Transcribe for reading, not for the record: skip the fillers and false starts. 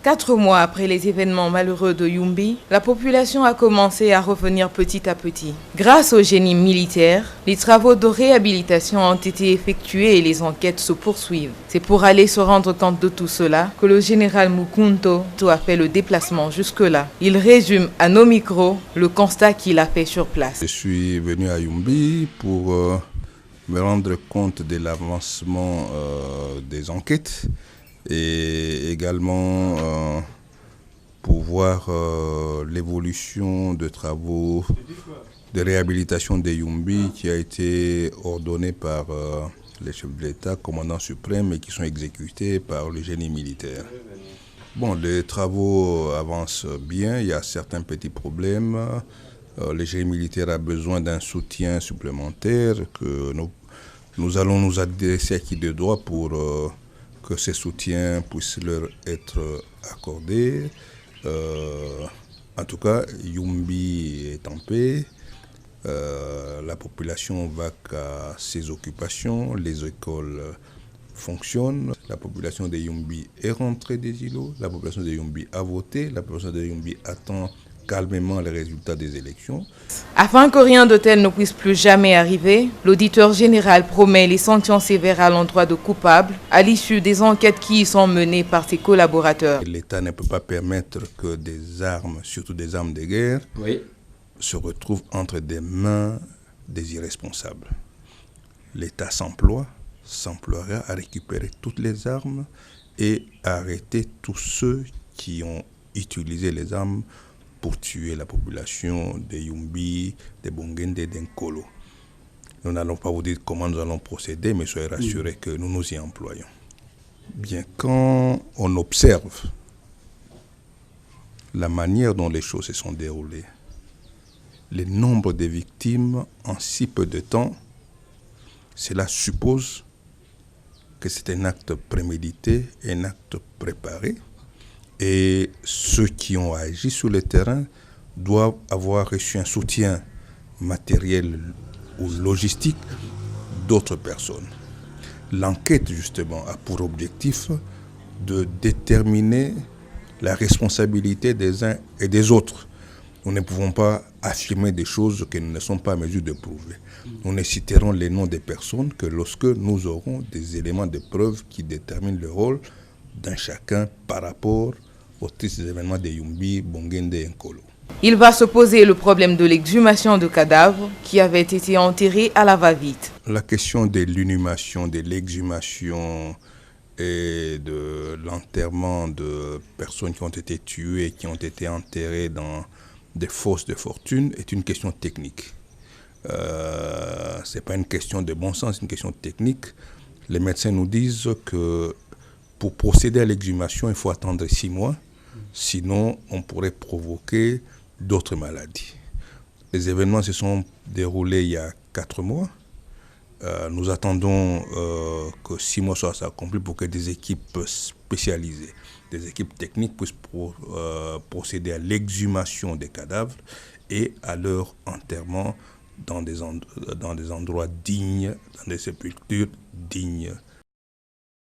4 mois après les événements malheureux de Yumbi, la population a commencé à revenir petit à petit. Grâce au génie militaire, les travaux de réhabilitation ont été effectués et les enquêtes se poursuivent. C'est pour aller se rendre compte de tout cela que le général Mukunto a fait le déplacement jusque-là. Il résume à nos micros le constat qu'il a fait sur place. Je suis venu à Yumbi pour me rendre compte de l'avancement des enquêtes et également pour voir l'évolution de travaux de réhabilitation de Yumbi qui a été ordonné par les chefs de l'État, commandant suprême, et qui sont exécutés par le génie militaire. Bon, les travaux avancent bien, il y a certains petits problèmes. Le génie militaire a besoin d'un soutien supplémentaire que nous allons nous adresser à qui de droit pour que ces soutiens puissent leur être accordés. En tout cas, Yumbi est en paix. La population va qu'à ses occupations, les écoles fonctionnent. La population de Yumbi est rentrée des îlots, la population de Yumbi a voté, la population de Yumbi attend calmement les résultats des élections. Afin que rien de tel ne puisse plus jamais arriver, l'auditeur général promet les sanctions sévères à l'endroit de coupables à l'issue des enquêtes qui y sont menées par ses collaborateurs. L'État ne peut pas permettre que des armes, surtout des armes de guerre, se retrouvent entre des mains des irresponsables. L'État s'emploiera à récupérer toutes les armes et à arrêter tous ceux qui ont utilisé les armes pour tuer la population de Yumbi, de Bongende, d'Nkolo. Nous n'allons pas vous dire comment nous allons procéder, mais soyez rassurés que nous nous y employons. Bien, quand on observe la manière dont les choses se sont déroulées, le nombre de victimes en si peu de temps, cela suppose que c'est un acte prémédité, un acte préparé. Et ceux qui ont agi sur le terrain doivent avoir reçu un soutien matériel ou logistique d'autres personnes. L'enquête, justement, a pour objectif de déterminer la responsabilité des uns et des autres. Nous ne pouvons pas affirmer des choses que nous ne sommes pas en mesure de prouver. Nous ne citerons les noms des personnes que lorsque nous aurons des éléments de preuve qui déterminent le rôle d'un chacun par rapport aux tristes événements de Yumbi, Bongende et Nkolo. Il va se poser le problème de l'exhumation de cadavres qui avaient été enterrés à la va-vite. La question de l'inhumation, de l'exhumation et de l'enterrement de personnes qui ont été tuées, qui ont été enterrées dans des fosses de fortune est une question technique. Ce n'est pas une question de bon sens, c'est une question technique. Les médecins nous disent que pour procéder à l'exhumation, il faut attendre 6 mois. Sinon, on pourrait provoquer d'autres maladies. Les événements se sont déroulés il y a 4 mois. Nous attendons que 6 mois soient accomplis pour que des équipes spécialisées, des équipes techniques puissent procéder à l'exhumation des cadavres et à leur enterrement dans des endroits dignes, dans des sépultures dignes